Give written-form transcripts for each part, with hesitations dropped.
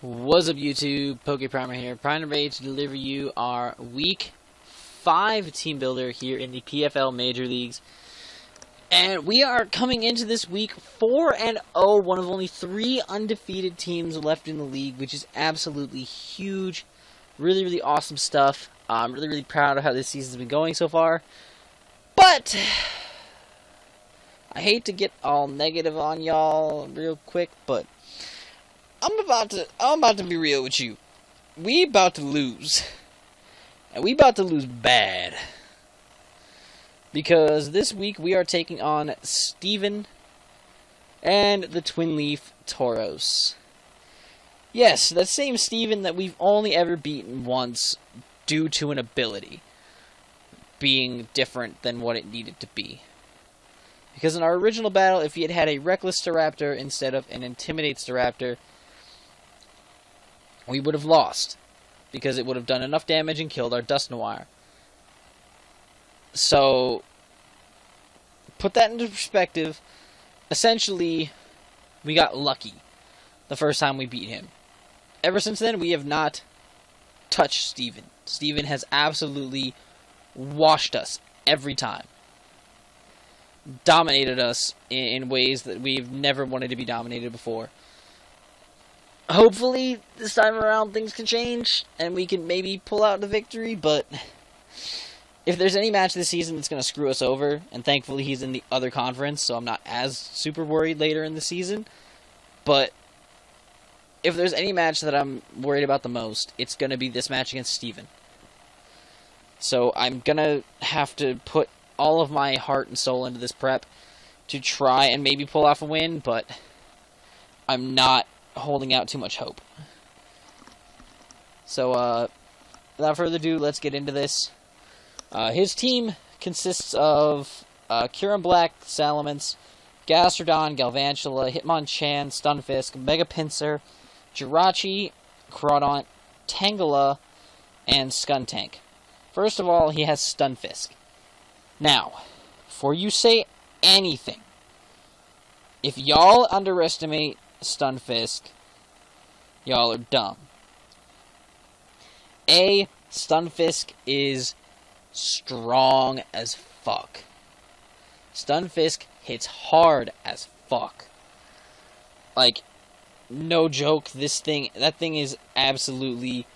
What's up, YouTube? PokePrimer here, primed and ready to deliver you our Week 5 team builder here in the PFL Major Leagues. And we are coming into this week 4-0, one of only 3 undefeated teams left in the league, which is absolutely huge. Really, really awesome stuff. I'm really, really proud of how this season's been going so far. But I hate to get all negative on y'all real quick, but I'm about to be real with you. We about to lose. And we about to lose bad. Because this week we are taking on Steven and the Twin Leaf Tauros. Yes, that same Steven that we've only ever beaten once due to an ability being different than what it needed to be. Because in our original battle, if he had had a Reckless Staraptor instead of an Intimidate Staraptor, we would have lost, because it would have done enough damage and killed our Dusknoir. So, put that into perspective. Essentially, we got lucky the first time we beat him. Ever since then, we have not touched Steven. Steven has absolutely washed us every time. Dominated us in ways that we've never wanted to be dominated before. Hopefully, this time around, things can change, and we can maybe pull out the victory, but if there's any match this season that's going to screw us over, and thankfully he's in the other conference, so I'm not as super worried later in the season, but if there's any match that I'm worried about the most, it's going to be this match against Steven. So I'm going to have to put all of my heart and soul into this prep to try and maybe pull off a win, but I'm not holding out too much hope. So, without further ado, let's get into this. His team consists of Kyurem Black, Salamence, Gastrodon, Galvantula, Hitmonchan, Stunfisk, Mega Pinsir, Jirachi, Crawdaunt, Tangela, and Skuntank. First of all, he has Stunfisk. Now, before you say anything, if y'all underestimate Stunfisk, y'all are dumb. Stunfisk is strong as fuck. Stunfisk hits hard as fuck. Like, no joke, that thing is absolutely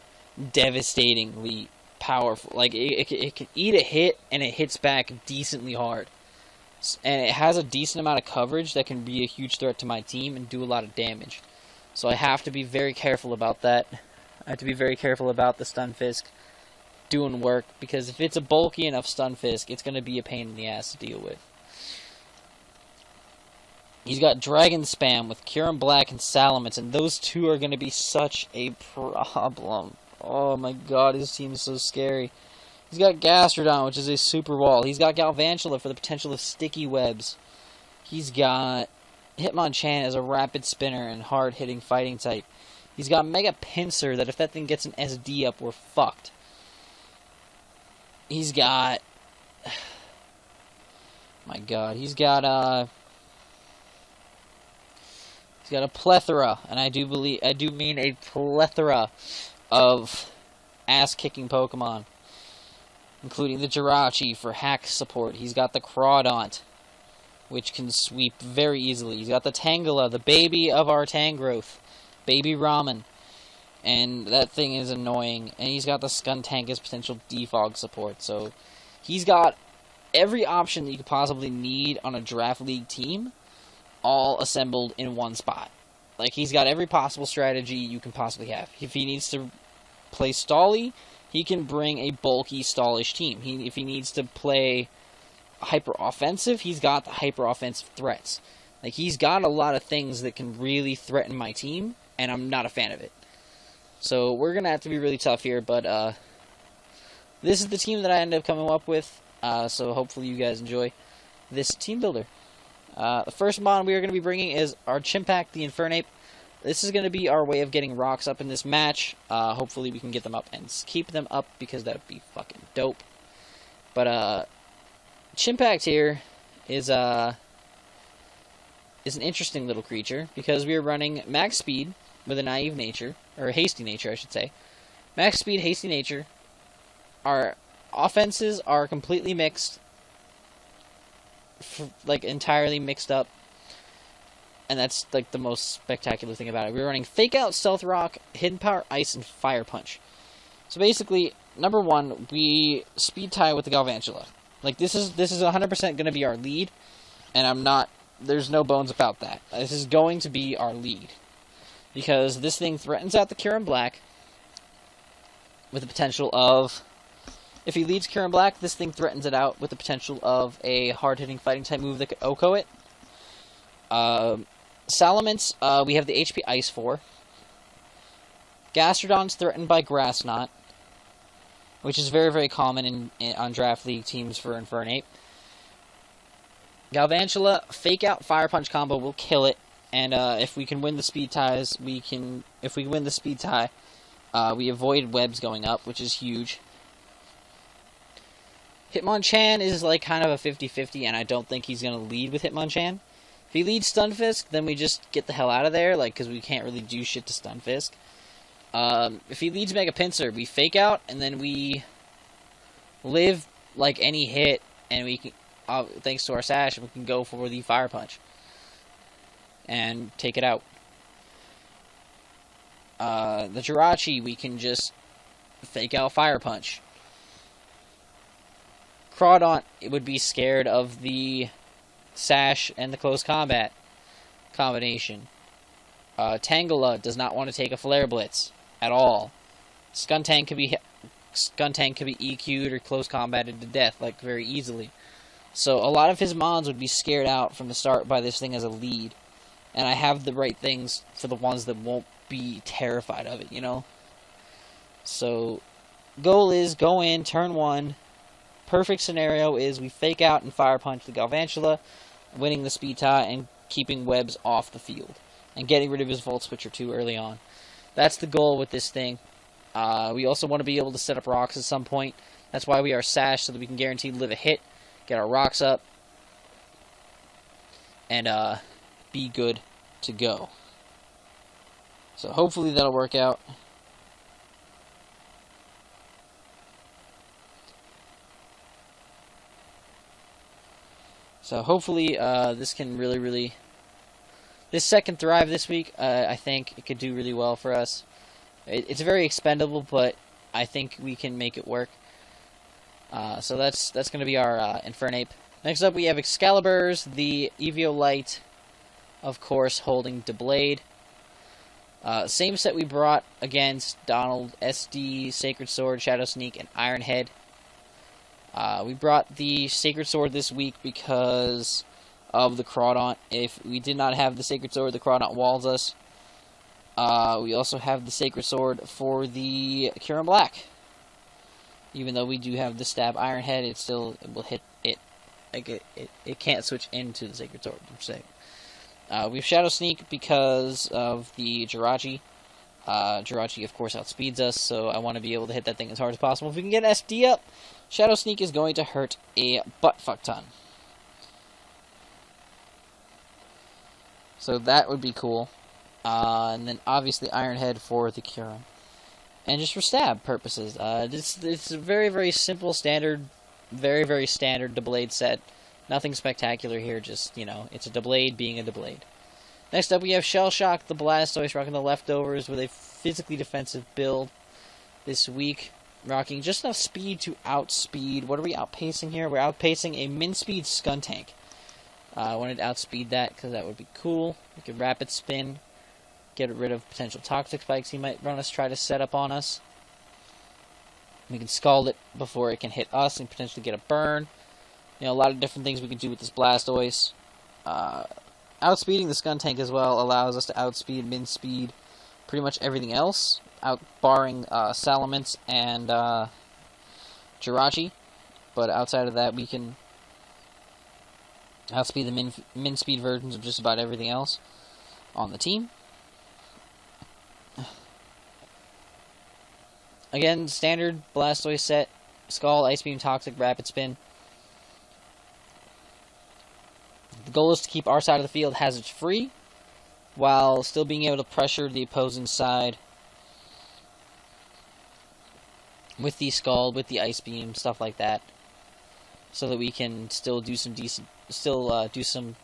devastatingly powerful. Like, it can eat a hit, and it hits back decently hard. And it has a decent amount of coverage that can be a huge threat to my team and do a lot of damage. So I have to be very careful about that. I have to be very careful about the Stunfisk doing work, because if it's a bulky enough Stunfisk, it's going to be a pain in the ass to deal with. He's got Dragon Spam with Kyurem Black and Salamence, and those two are going to be such a problem. Oh my god, his team is so scary. He's got Gastrodon, which is a super wall. He's got Galvantula for the potential of sticky webs. He's got Hitmonchan as a rapid spinner and hard-hitting fighting type. He's got Mega Pinsir that if that thing gets an SD up, we're fucked. He's got... my god, he's got a plethora, and I do mean a plethora of ass-kicking Pokemon, including the Jirachi for hack support. He's got the Crawdaunt, which can sweep very easily. He's got the Tangela, the baby of our Tangrowth, Baby Ramen, and that thing is annoying. And he's got the Skuntank as potential defog support. So he's got every option that you could possibly need on a draft league team, all assembled in one spot. Like, he's got every possible strategy you can possibly have. If he needs to play Stally, he can bring a bulky, stallish team. If he needs to play hyper-offensive, he's got the hyper-offensive threats. Like, he's got a lot of things that can really threaten my team, and I'm not a fan of it. So, we're going to have to be really tough here, but this is the team that I ended up coming up with, so hopefully you guys enjoy this team builder. The first mon we are going to be bringing is our Chimpak, the Infernape. This is going to be our way of getting rocks up in this match. Hopefully we can get them up and keep them up, because that would be fucking dope. But, Chimpak here is an interesting little creature, because we are running max speed, with a naive nature, or a hasty nature, I should say. Max speed, hasty nature. Our offenses are completely mixed, like entirely mixed up, and that's like the most spectacular thing about it. We're running Fake Out, Stealth Rock, Hidden Power, Ice, and Fire Punch. So basically, number one, we speed tie with the Galvantula. Like this is 100% going to be our lead, and there's no bones about that. This is going to be our lead because this thing threatens out the Kieran Black with the potential of, if he leads Kieran Black, this thing threatens it out with the potential of a hard-hitting fighting-type move that could OHKO it. Salamence, we have the HP Ice for. Gastrodon's threatened by Grass Knot, which is very, very common on Draft League teams for Infernape. Galvantula, Fake Out, Fire Punch combo will kill it, and if we can win the speed ties, we avoid webs going up, which is huge. Hitmonchan is like kind of a 50-50, and I don't think he's going to lead with Hitmonchan. If he leads Stunfisk, then we just get the hell out of there, like, because we can't really do shit to Stunfisk. If he leads Mega Pinsir, we Fake Out, and then we live like any hit, and we can, thanks to our Sash, we can go for the Fire Punch and take it out. The Jirachi, we can just Fake Out, Fire Punch. Crawdaunt, it would be scared of the Sash and the Close Combat combination. Tangela does not want to take a Flare Blitz at all. Skuntank can be EQ'd or Close Combated to death, like, very easily. So a lot of his mons would be scared out from the start by this thing as a lead. And I have the right things for the ones that won't be terrified of it, you know? So, goal is go in, turn one. Perfect scenario is we Fake Out and Fire Punch the Galvantula, winning the speed tie and keeping webs off the field. And getting rid of his Volt Switcher too early on. That's the goal with this thing. We also want to be able to set up rocks at some point. That's why we are Sash, so that we can guarantee live a hit, get our rocks up, and be good to go. So hopefully that'll work out. So hopefully this can really... This second Thrive this week, I think it could do really well for us. It's very expendable, but I think we can make it work. So that's going to be our Infernape. Next up we have Excaliburs, the Eviolite, of course, holding Deblade. Same set we brought against Donald, SD, Sacred Sword, Shadow Sneak, and Iron Head. We brought the Sacred Sword this week because of the Crawdaunt. If we did not have the Sacred Sword, the Crawdaunt walls us. We also have the Sacred Sword for the Kieran Black. Even though we do have the Stab Iron Head, it will hit it. Like it can't switch into the Sacred Sword, per se. We have Shadow Sneak because of the Jirachi. Jirachi, of course, outspeeds us, so I want to be able to hit that thing as hard as possible. If we can get SD up, Shadow Sneak is going to hurt a butt-fuck ton. So that would be cool. And then, obviously, Iron Head for the Kieran. And just for stab purposes. It's a very, very simple, standard, very standard Deblade set. Nothing spectacular here, just, you know, it's a Deblade being a Deblade. Next up, we have Shellshock, the Blastoise, rocking the leftovers with a physically defensive build this week. Rocking just enough speed to outspeed. What are we outpacing here? We're outpacing a min-speed Skuntank. I wanted to outspeed that because that would be cool. We could Rapid Spin, get rid of potential Toxic Spikes he might run us, try to set up on us. We can Scald it before it can hit us and potentially get a burn. You know, a lot of different things we can do with this Blastoise. Outspeeding the Skuntank as well allows us to outspeed, min-speed, pretty much everything else, barring Salamence and Jirachi. But outside of that, we can outspeed the min-speed versions of just about everything else on the team. Again, standard Blastoise set. Scald, Ice Beam, Toxic, Rapid Spin. The goal is to keep our side of the field hazards free. while still being able to pressure the opposing side with the Scald, with the Ice Beam, stuff like that, so that we can still do some do some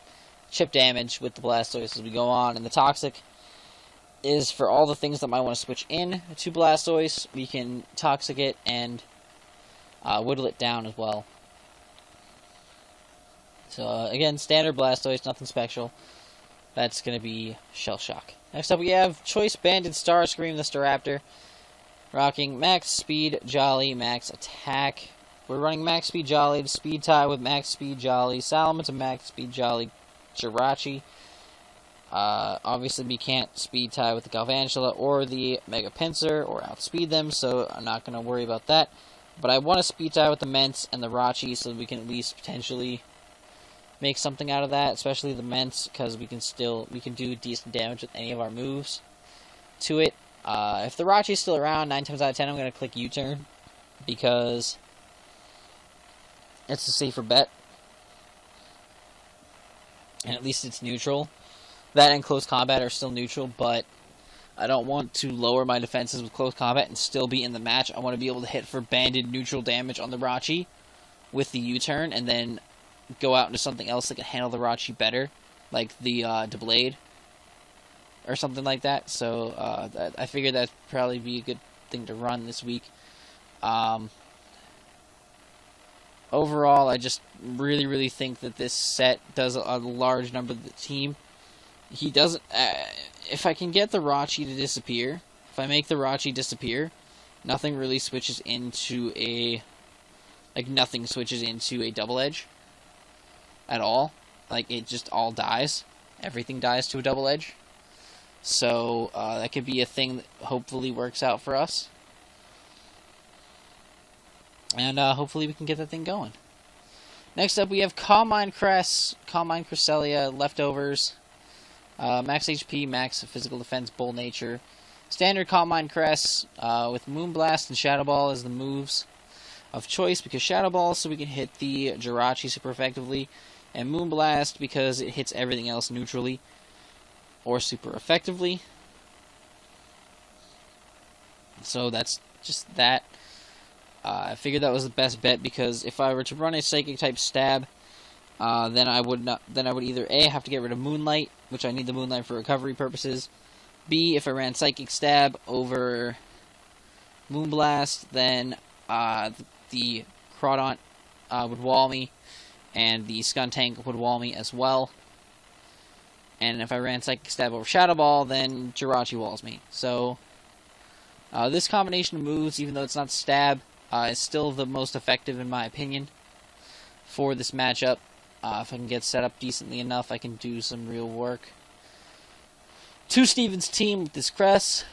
chip damage with the Blastoise as we go on. And the Toxic is for all the things that might want to switch in to Blastoise. We can Toxic it and whittle it down as well. So again, standard Blastoise, nothing special. That's going to be Shellshock. Next up we have Choice Banded Starscream, the Staraptor, rocking Max Speed Jolly, Max Attack. We're running Max Speed Jolly to Speed Tie with Max Speed Jolly, Salmon to Max Speed Jolly, Jirachi. Obviously we can't Speed Tie with the Galvantula or the Mega Pinsir or outspeed them, so I'm not going to worry about that. But I want to Speed Tie with the Mence and the Rachi so that we can at least potentially make something out of that, especially the Mence, because we can do decent damage with any of our moves to it. If the Rachi's still around, 9 times out of 10 I'm going to click U-turn, because it's a safer bet. And at least it's neutral. That and close combat are still neutral, but I don't want to lower my defenses with close combat and still be in the match. I want to be able to hit for banded neutral damage on the Rachi with the U-turn, and then go out into something else that can handle the Rachi better, like the Deblade or something like that. So I figured that'd probably be a good thing to run this week. Overall, I just really think that this set does a large number of the team. He doesn't. If I can get the Rachi to disappear, if I make the Rachi disappear, nothing really switches into a double edge at all. Like, it just all dies. Everything dies to a double edge. So that could be a thing that hopefully works out for us. And hopefully we can get that thing going. Next up we have Calmine Cresselia, Leftovers, Max HP, Max Physical Defense, Bull Nature. Standard Calmine Cress with Moonblast and Shadow Ball as the moves of choice, because Shadow Ball so we can hit the Jirachi super effectively, and Moonblast because it hits everything else neutrally or super effectively. So that's just that. I figured that was the best bet, because if I were to run a Psychic type stab, then I would either A, have to get rid of Moonlight, which I need the Moonlight for recovery purposes. B, if I ran Psychic Stab over Moonblast, then the Crawdaunt would wall me, and the Skuntank would wall me as well. And if I ran Psychic Stab over Shadow Ball, then Jirachi walls me. So this combination of moves, even though it's not Stab, is still the most effective in my opinion for this matchup. If I can get set up decently enough, I can do some real work. To Steven's team with this Cress.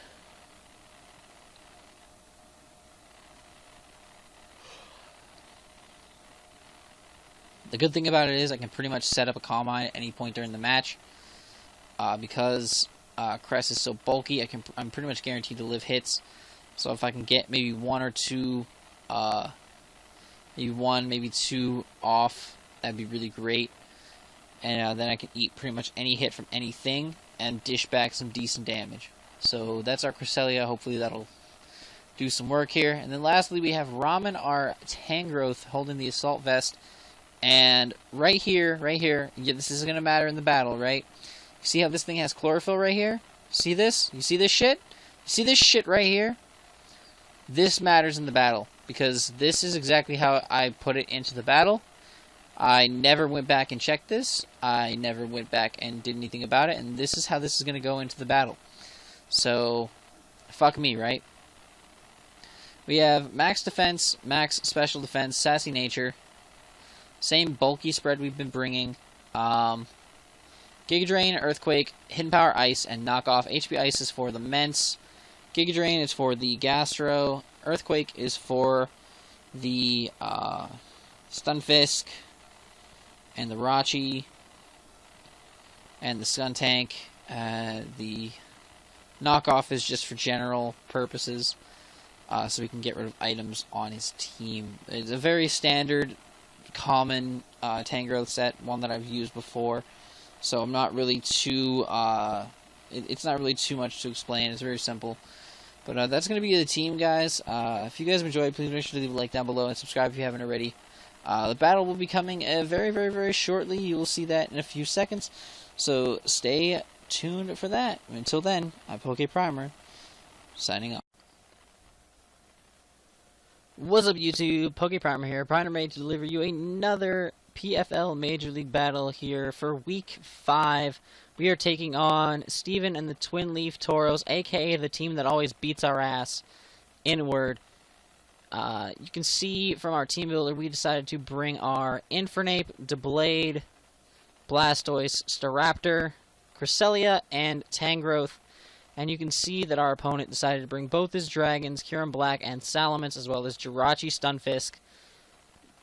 The good thing about it is I can pretty much set up a Calm Mind at any point during the match. Because Cress is so bulky, I'm pretty much guaranteed to live hits. So if I can get maybe one or two, maybe two off, that'd be really great. And then I can eat pretty much any hit from anything and dish back some decent damage. So that's our Cresselia. Hopefully that'll do some work here. And then lastly we have Ramen, our Tangrowth, holding the Assault Vest. And right here, yeah, this is going to matter in the battle, right? You see how this thing has chlorophyll right here? See this? You see this shit? You see this shit right here? This matters in the battle, because this is exactly how I put it into the battle. I never went back and checked this. I never went back and did anything about it, and this is how this is going to go into the battle. So, fuck me, right? We have Max Defense, Max Special Defense, Sassy Nature. Same bulky spread we've been bringing. Giga Drain, Earthquake, Hidden Power Ice, and Knockoff. HP Ice is for the Mence. Giga Drain is for the Gastro. Earthquake is for the Stunfisk and the Rachi and the Skuntank. The Knockoff is just for general purposes, so we can get rid of items on his team. It's a very standard, common Tangrowth set, one that I've used before, so I'm not really too It's not really too much to explain. It's very simple. But that's going to be the team, guys. If you guys have enjoyed, please make sure to leave a like down below and subscribe if you haven't already. The battle will be coming very, very, very shortly. You will see that in a few seconds. So stay tuned for that. Until then, I'm PokePrimer, signing off. What's up, YouTube? PokePrimer here. Primer made to deliver you another PFL Major League battle here for Week 5. We are taking on Steven and the Twin Leaf Tauros, aka the team that always beats our ass inward. You can see from our team builder, we decided to bring our Infernape, Doublade, Blastoise, Staraptor, Cresselia, and Tangrowth. And you can see that our opponent decided to bring both his dragons, Kyurem Black and Salamence, as well as Jirachi, Stunfisk,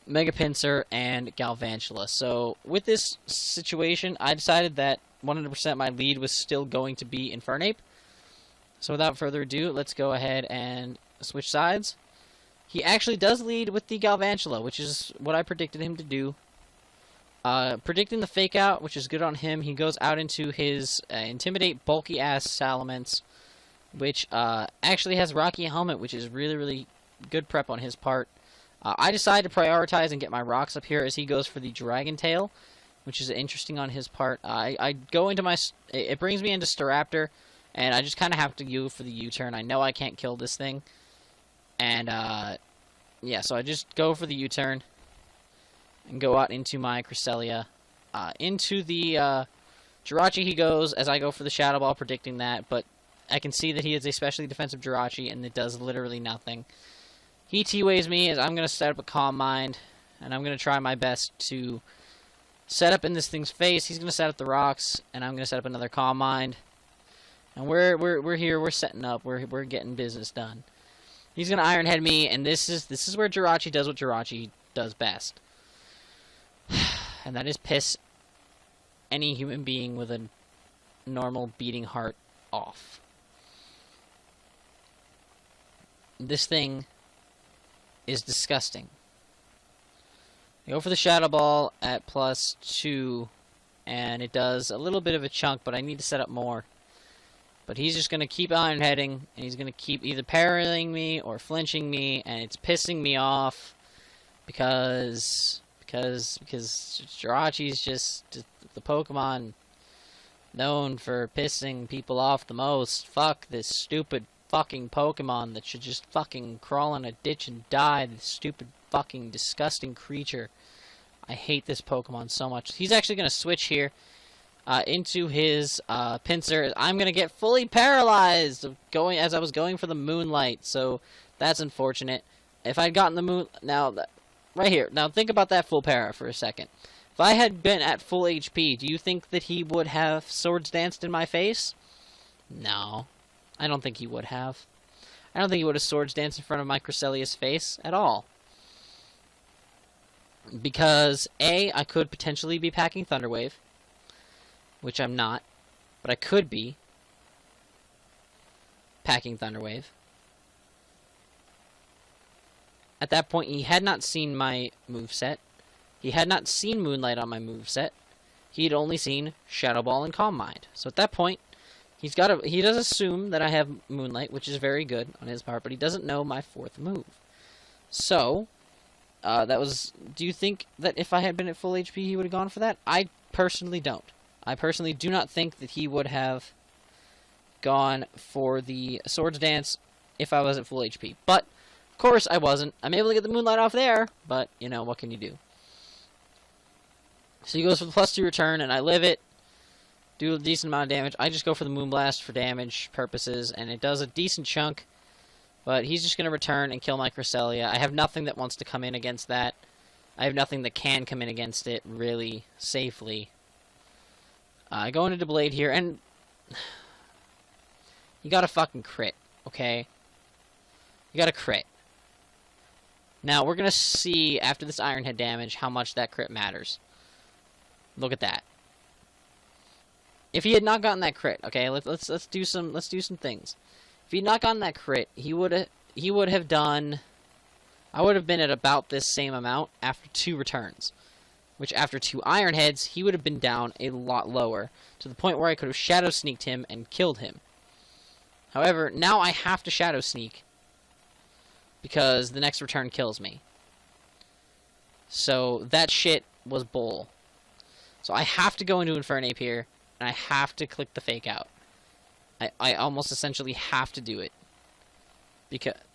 Mega Pinsir, and Galvantula. So with this situation, I decided that 100% my lead was still going to be Infernape. So without further ado, let's go ahead and switch sides. He actually does lead with the Galvantula, which is what I predicted him to do. Predicting the fake out, which is good on him. He goes out into his Intimidate bulky ass Salamence, which actually has Rocky Helmet, which is really, really good prep on his part. I decided to prioritize and get my rocks up here as he goes for the Dragon Tail, which is interesting on his part. I go into my... It brings me into Staraptor, and I just kind of have to go for the U-turn. I know I can't kill this thing. And, yeah, so I just go for the U-turn and go out into my Cresselia. Into the Jirachi he goes as I go for the Shadow Ball, predicting that, but I can see that he is a specially defensive Jirachi, and it does literally nothing. He T-Ways me as I'm going to set up a Calm Mind, and I'm going to try my best to set up in this thing's face. He's going to set up the rocks, and I'm going to set up another Calm Mind. And we're here, we're setting up, we're getting business done. He's going to Iron Head me, and this is where Jirachi does what Jirachi does best. And that is piss any human being with a normal beating heart off. This thing is disgusting. I go for the Shadow Ball at +2, and it does a little bit of a chunk, but I need to set up more. But he's just going to keep Iron Heading, and he's going to keep either parrying me or flinching me, and it's pissing me off because Jirachi's just the Pokemon known for pissing people off the most. Fuck this stupid fucking Pokemon that should just fucking crawl in a ditch and die. This stupid fucking disgusting creature. I hate this Pokemon so much. He's actually going to switch here into his Pinsir. I'm going to get fully paralyzed as I was going for the Moonlight, so that's unfortunate. If I'd gotten the Moon... Now, right here. Now, think about that full para for a second. If I had been at full HP, do you think that he would have Swords Danced in my face? No. I don't think he would have. I don't think he would have Swords Danced in front of my Cresselia's face at all. Because, A, I could potentially be packing Thunder Wave, which I'm not, but I could be packing Thunder Wave. At that point, he had not seen my moveset. He had not seen Moonlight on my moveset. He had only seen Shadow Ball and Calm Mind. So at that point, he does assume that I have Moonlight, which is very good on his part, but he doesn't know my fourth move. So, do you think that if I had been at full HP, he would have gone for that? I personally don't. I personally do not think that he would have gone for the Swords Dance if I was at full HP. But, of course, I wasn't. I'm able to get the Moonlight off there, but, you know, what can you do? So he goes for the +2 return, and I live it. Do a decent amount of damage. I just go for the Moonblast for damage purposes, and it does a decent chunk. But he's just going to return and kill my Cresselia. I have nothing that wants to come in against that. I have nothing that can come in against it really safely. I go into Blade here, and you got to fucking crit, okay? You got to crit. Now, we're going to see, after this Iron Head damage, how much that crit matters. Look at that. If he had not gotten that crit, okay, let's do some things. If he had not gotten that crit, he would have done... I would have been at about this same amount after 2 returns. which after 2 Iron Heads, he would have been down a lot lower, to the point where I could have Shadow Sneaked him and killed him. However, now I have to Shadow Sneak, because the next return kills me. So that shit was bull. So I have to go into Infernape here, and I have to click the Fake Out. I almost essentially have to do it.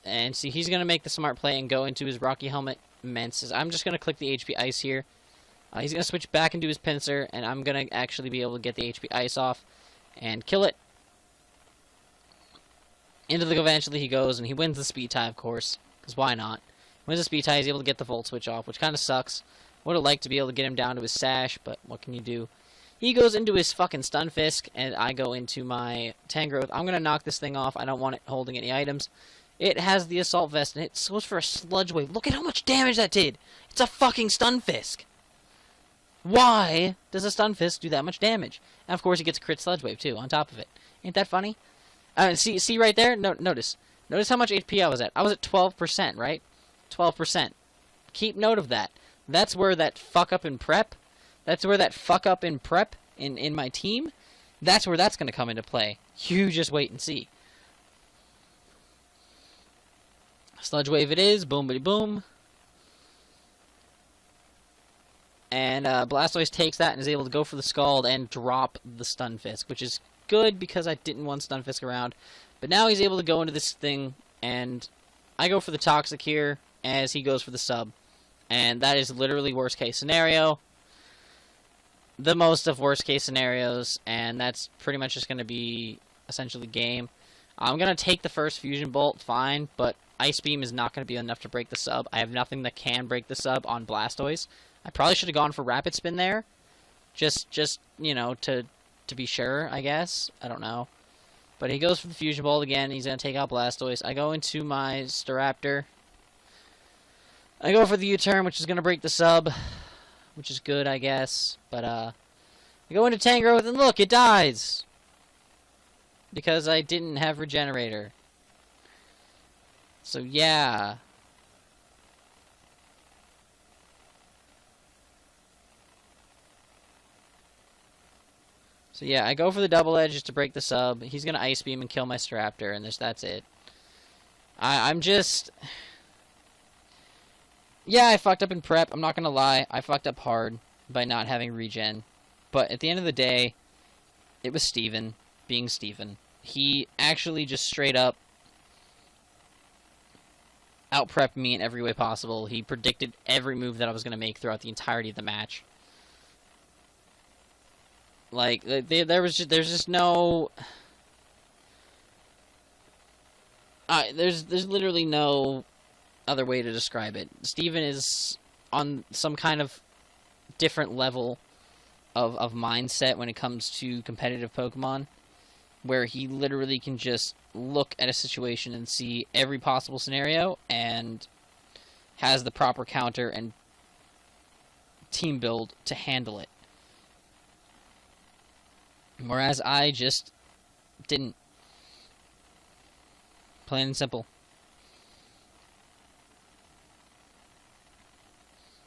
And see, he's going to make the smart play and go into his Rocky Helmet Immense. I'm just going to click the HP Ice here. He's going to switch back into his Pinsir, and I'm going to actually be able to get the HP Ice off and kill it. Into the eventually he goes, and he wins the speed tie, of course, because why not? Wins the speed tie, he's able to get the Volt Switch off, which kind of sucks. Would have liked to be able to get him down to his Sash, but what can you do? He goes into his fucking Stunfisk, and I go into my Tangrowth. I'm going to knock this thing off. I don't want it holding any items. It has the Assault Vest, and it goes for a Sludge Wave. Look at how much damage that did! It's a fucking Stunfisk! Why does a Stunfisk do that much damage? And of course he gets a crit Sludge Wave, too, on top of it. Ain't that funny? See right there? No, notice how much HP I was at. I was at 12%, right? 12%. Keep note of that. That's where that fuck up in prep, in my team, that's where that's going to come into play. You just wait and see. Sludge Wave it is. Boom, bitty, boom. And Blastoise takes that and is able to go for the Scald and drop the Stunfisk, which is good because I didn't want Stunfisk around. But now he's able to go into this thing, and I go for the Toxic here as he goes for the Sub. And that is literally worst case scenario. The most of worst case scenarios, and that's pretty much just going to be essentially game. I'm going to take the first Fusion Bolt, fine, but Ice Beam is not going to be enough to break the Sub. I have nothing that can break the Sub on Blastoise. I probably should have gone for Rapid Spin there. Just you know, to be sure, I guess. I don't know. But he goes for the Fusion Bolt again. He's going to take out Blastoise. I go into my Staraptor. I go for the U-turn, which is going to break the Sub, which is good, I guess. But, I go into Tangrowth, and look, it dies! Because I didn't have Regenerator. So, yeah. So, yeah, I go for the Double Edge just to break the Sub. He's going to Ice Beam and kill my Staraptor, and that's it. I'm just... Yeah, I fucked up in prep. I'm not going to lie. I fucked up hard by not having regen. But at the end of the day, it was Steven being Steven. He actually just straight up out-prepped me in every way possible. He predicted every move that I was going to make throughout the entirety of the match. Like, there's just no... there's literally no other way to describe it. Steven is on some kind of different level of mindset when it comes to competitive Pokemon, where he literally can just look at a situation and see every possible scenario and has the proper counter and team build to handle it. Whereas I just didn't. Plain and simple.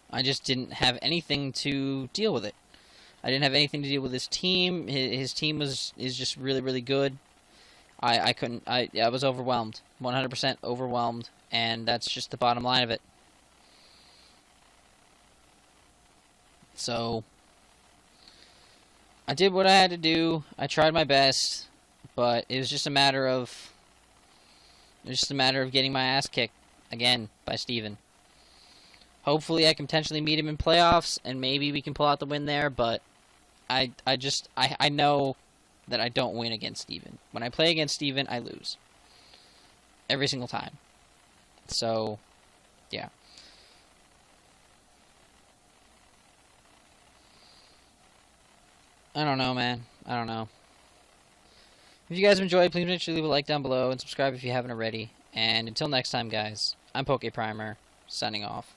I just didn't have anything to deal with it. I didn't have anything to deal with his team. His team is just really, really good. I was overwhelmed. 100% overwhelmed. And that's just the bottom line of it. So, I did what I had to do. I tried my best. But it was just a matter of... getting my ass kicked again by Steven. Hopefully I can potentially meet him in playoffs, and maybe we can pull out the win there, but I know that I don't win against Steven. When I play against Steven, I lose. Every single time. So, yeah. I don't know, man. I don't know. If you guys enjoyed, please make sure to leave a like down below and subscribe if you haven't already. And until next time, guys, I'm PokePrimer, signing off.